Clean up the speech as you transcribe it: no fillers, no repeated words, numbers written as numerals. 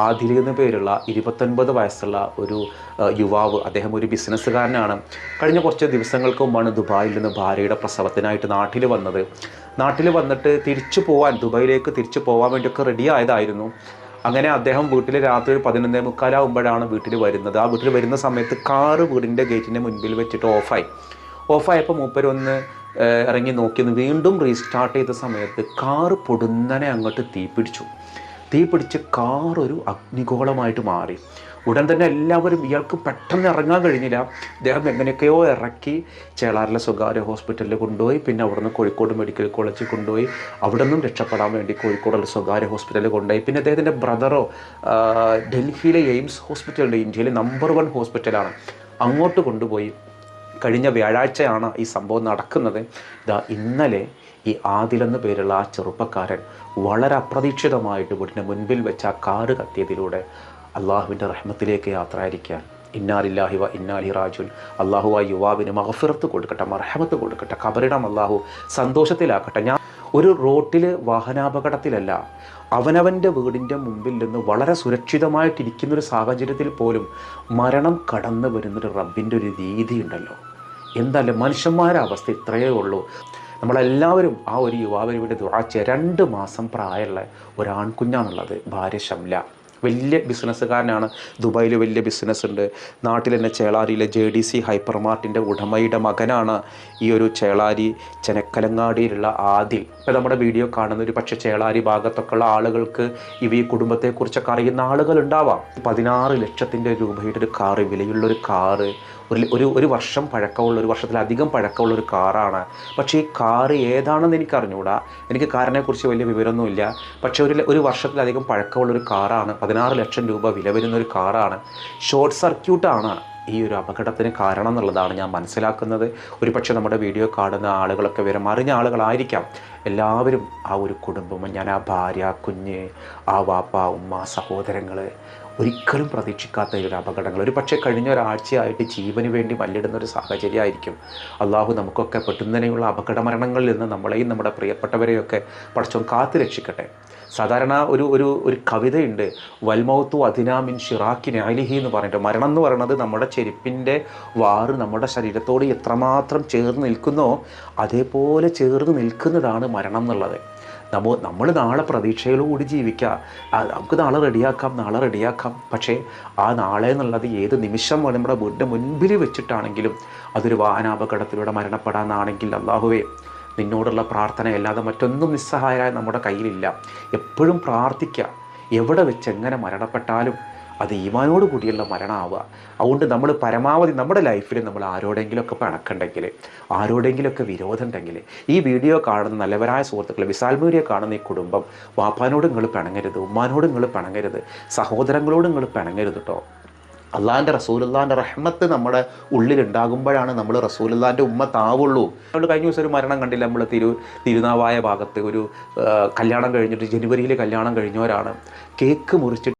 ആദിൽ എന്ന പേരുള്ള 29 വയസ്സുള്ള ഒരു യുവാവ്. അദ്ദേഹം ഒരു ബിസിനസ്സുകാരനാണ്. കഴിഞ്ഞ കുറച്ച് ദിവസങ്ങൾക്ക് മുമ്പാണ് ദുബായിൽ നിന്ന് ഭാര്യയുടെ പ്രസവത്തിനായിട്ട് നാട്ടിൽ വന്നത്. നാട്ടിൽ വന്നിട്ട് ദുബായിലേക്ക് തിരിച്ചു പോകാൻ വേണ്ടിയൊക്കെ റെഡി ആയതായിരുന്നു. അങ്ങനെ അദ്ദേഹം വീട്ടിൽ രാത്രി 11:45 വീട്ടിൽ വരുന്നത്. ആ വീട്ടിൽ വരുന്ന സമയത്ത് കാറ് വീടിൻ്റെ ഗേറ്റിൻ്റെ മുൻപിൽ വെച്ചിട്ട് ഓഫായപ്പോൾ മൂപ്പരൊന്ന് ഇറങ്ങി നോക്കിയെന്ന് വീണ്ടും റീസ്റ്റാർട്ട് ചെയ്ത സമയത്ത് കാറ് പൊടുന്നനെ അങ്ങോട്ട് തീപിടിച്ച് കാർ ഒരു അഗ്നിഗോളമായിട്ട് മാറി. ഉടൻ തന്നെ എല്ലാവരും, ഇയാൾക്ക് പെട്ടെന്ന് ഇറങ്ങാൻ കഴിഞ്ഞില്ല. അദ്ദേഹം എങ്ങനെയൊക്കെയോ ഇറക്കി ചേളാരിലെ സ്വകാര്യ ഹോസ്പിറ്റലിൽ കൊണ്ടുപോയി. പിന്നെ അവിടുന്ന് കോഴിക്കോട് മെഡിക്കൽ കോളേജിൽ കൊണ്ടുപോയി. അവിടെ നിന്നും രക്ഷപ്പെടാൻ വേണ്ടി കോഴിക്കോടുള്ള സ്വകാര്യ ഹോസ്പിറ്റലിൽ കൊണ്ടുപോയി. പിന്നെ അദ്ദേഹത്തിൻ്റെ ബ്രദറോ ഡൽഹിയിലെ എയിംസ് ഹോസ്പിറ്റലുണ്ട്, ഇന്ത്യയിലെ നമ്പർ 1 ഹോസ്പിറ്റലാണ്, അങ്ങോട്ട് കൊണ്ടുപോയി. കഴിഞ്ഞ വ്യാഴാഴ്ചയാണ് ഈ സംഭവം നടക്കുന്നത്. ഇന്നലെ ഈ ആദിലെന്ന് പേരുള്ള ആ ചെറുപ്പക്കാരൻ വളരെ അപ്രതീക്ഷിതമായിട്ട് വീടിൻ്റെ മുൻപിൽ വെച്ച് ആ കാറ് കത്തിയതിലൂടെ അള്ളാഹുവിൻ്റെ റഹ്മത്തിലേക്ക് യാത്രയായിരിക്കാൻ. ഇന്നാ ലില്ലാഹി വ ഇന്നാ ഇലൈഹി റാജിഊൻ. അള്ളാഹു ആ യുവാവിന് മഗ്ഫിറത്ത് കൊടുക്കട്ടെ, മർഹമത്ത് കൊടുക്കട്ടെ, ഖബറിടം അള്ളാഹു സന്തോഷത്തിലാക്കട്ടെ. ഞാൻ ഒരു റോട്ടിൽ വാഹനാപകടത്തിലല്ല, അവനവൻ്റെ വീടിൻ്റെ മുമ്പിൽ നിന്ന് വളരെ സുരക്ഷിതമായിട്ടിരിക്കുന്നൊരു സാഹചര്യത്തിൽ പോലും മരണം കടന്നു വരുന്നൊരു റബ്ബിൻ്റെ ഒരു രീതിയുണ്ടല്ലോ. എന്തായാലും മനുഷ്യന്മാരുടെ അവസ്ഥ ഇത്രയേ ഉള്ളൂ. നമ്മളെല്ലാവരും ആ ഒരു യുവാവിന് വേണ്ടി ദുആ ചെയ്യുക. 2 മാസം പ്രായമുള്ള ഒരാൺകുഞ്ഞാണുള്ളത്, ഭാര്യ ഷംല. വലിയ ബിസിനസ്സുകാരനാണ്, ദുബായിൽ വലിയ ബിസിനസ് ഉണ്ട്. നാട്ടിൽ തന്നെ ചേളാരിയിലെ JDC ഹൈപ്പർ മാർട്ടിൻ്റെ ഉടമയുടെ മകനാണ് ഈ ഒരു ചേളാരി ചെനക്കലങ്ങാടിയിലുള്ള ആദിൽ. ഇപ്പോൾ നമ്മുടെ വീഡിയോ കാണുന്ന ഒരു പക്ഷേ ചേളാരി ഭാഗത്തൊക്കെയുള്ള ആളുകൾക്ക് ഈ കുടുംബത്തെക്കുറിച്ചൊക്കെ അറിയുന്ന ആളുകളുണ്ടാവാം. 16 ലക്ഷത്തിൻ്റെ രൂപയുടെ ഒരു കാറ്, വിലയുള്ളൊരു കാറ്, ഒരു വർഷം പഴക്കമുള്ള, ഒരു വർഷത്തിലധികം പഴക്കമുള്ള ഒരു കാറാണ്. പക്ഷേ ഈ കാറ് ഏതാണെന്ന് എനിക്ക് അറിഞ്ഞുകൂടാ, എനിക്ക് കാറിനെക്കുറിച്ച് വലിയ വിവരമൊന്നുമില്ല. പക്ഷേ ഒരു വർഷത്തിലധികം പഴക്കമുള്ളൊരു കാറാണ്, 16 ലക്ഷം രൂപ വില വരുന്നൊരു കാറാണ്. ഷോർട്ട് സർക്യൂട്ടാണ് ഈ ഒരു അപകടത്തിന് കാരണം എന്നുള്ളതാണ് ഞാൻ മനസ്സിലാക്കുന്നത്. ഒരു പക്ഷേ നമ്മുടെ വീഡിയോ കാണുന്ന ആളുകളൊക്കെ അറിഞ്ഞ ആളുകളായിരിക്കാം. എല്ലാവരും ആ ഒരു കുടുംബം, ഞാൻ ആ ഭാര്യ, കുഞ്ഞ്, ആ വാപ്പ, ഉമ്മ, സഹോദരങ്ങൾ, ഒരിക്കലും പ്രതീക്ഷിക്കാത്ത ഒരു അപകടങ്ങൾ, ഒരു പക്ഷേ കഴിഞ്ഞ ഒരാഴ്ചയായിട്ട് ജീവന് വേണ്ടി മല്ലിടുന്ന ഒരു സാഹചര്യമായിരിക്കും. അള്ളാഹു നമുക്കൊക്കെ പെട്ടെന്നനെയുള്ള അപകട മരണങ്ങളിൽ നിന്ന് നമ്മളെയും നമ്മുടെ പ്രിയപ്പെട്ടവരെയൊക്കെ പടച്ചോൻ കാത്തു രക്ഷിക്കട്ടെ. സാധാരണ ഒരു കവിതയുണ്ട്, വൽമൗത്തു അദിനാ മിൻ ഷിറാക്കി നഅലിഹി എന്ന് പറഞ്ഞിട്ട്. മരണം എന്ന് പറയുന്നത് നമ്മുടെ ചെരുപ്പിൻ്റെ വാറ് നമ്മുടെ ശരീരത്തോട് എത്രമാത്രം ചേർന്ന് നിൽക്കുന്നോ അതേപോലെ ചേർന്ന് നിൽക്കുന്നതാണ് മരണം എന്നുള്ളത്. നമ്മൾ നാളെ പ്രതീക്ഷയോടുകൂടി ജീവിക്കുക. നമുക്ക് നാളെ റെഡിയാക്കാം. പക്ഷേ ആ നാളെ എന്നുള്ളത് ഏത് നിമിഷം നമ്മുടെ വീടിൻ്റെ മുൻപിൽ വെച്ചിട്ടാണെങ്കിലും, അതൊരു വാഹനാപകടത്തിലൂടെ മരണപ്പെടാനാണെങ്കിൽ അല്ലാഹുവേ, നിന്നോടുള്ള പ്രാർത്ഥന അല്ലാതെ മറ്റൊന്നും നിസ്സഹായരായ നമ്മുടെ കയ്യിലില്ല. എപ്പോഴും പ്രാർത്ഥിക്കുക. എവിടെ വെച്ച് എങ്ങനെ മരണപ്പെട്ടാലും അത് ഈമാനോട് കൂടിയുള്ള മരണമാവുക. അതുകൊണ്ട് നമ്മൾ പരമാവധി നമ്മുടെ ലൈഫിൽ നമ്മൾ ആരോടെങ്കിലുമൊക്കെ പിണക്കുണ്ടെങ്കിൽ, ആരോടെങ്കിലുമൊക്കെ വിരോധം ഉണ്ടെങ്കിൽ, ഈ വീഡിയോ കാണുന്ന നല്ലവരായ സുഹൃത്തുക്കൾ, വിസാൽ മീഡിയ കാണുന്ന ഈ കുടുംബം, വാപ്പാനോട് നിങ്ങൾ പിണങ്ങരുത്, ഉമ്മാനോട് നിങ്ങൾ പിണങ്ങരുത്, സഹോദരങ്ങളോട് നിങ്ങൾ പിണങ്ങരുത് കേട്ടോ. അള്ളാഹിൻ്റെ റസൂലുള്ളാഹിൻ്റെ റഹ്മത്ത് നമ്മുടെ ഉള്ളിലുണ്ടാകുമ്പോഴാണ് നമ്മൾ റസൂലുള്ളാഹിൻ്റെ ഉമ്മത്താവുള്ളൂ. അതുകൊണ്ട് കഴിഞ്ഞ ദിവസം ഒരു മരണം കണ്ടില്ല, നമ്മൾ തിരുനാവായ ഭാഗത്ത് ഒരു കല്യാണം കഴിഞ്ഞിട്ട്, ജനുവരിയിൽ കല്യാണം കഴിഞ്ഞവരാണ്, കേക്ക് മുറിച്ചിട്ട്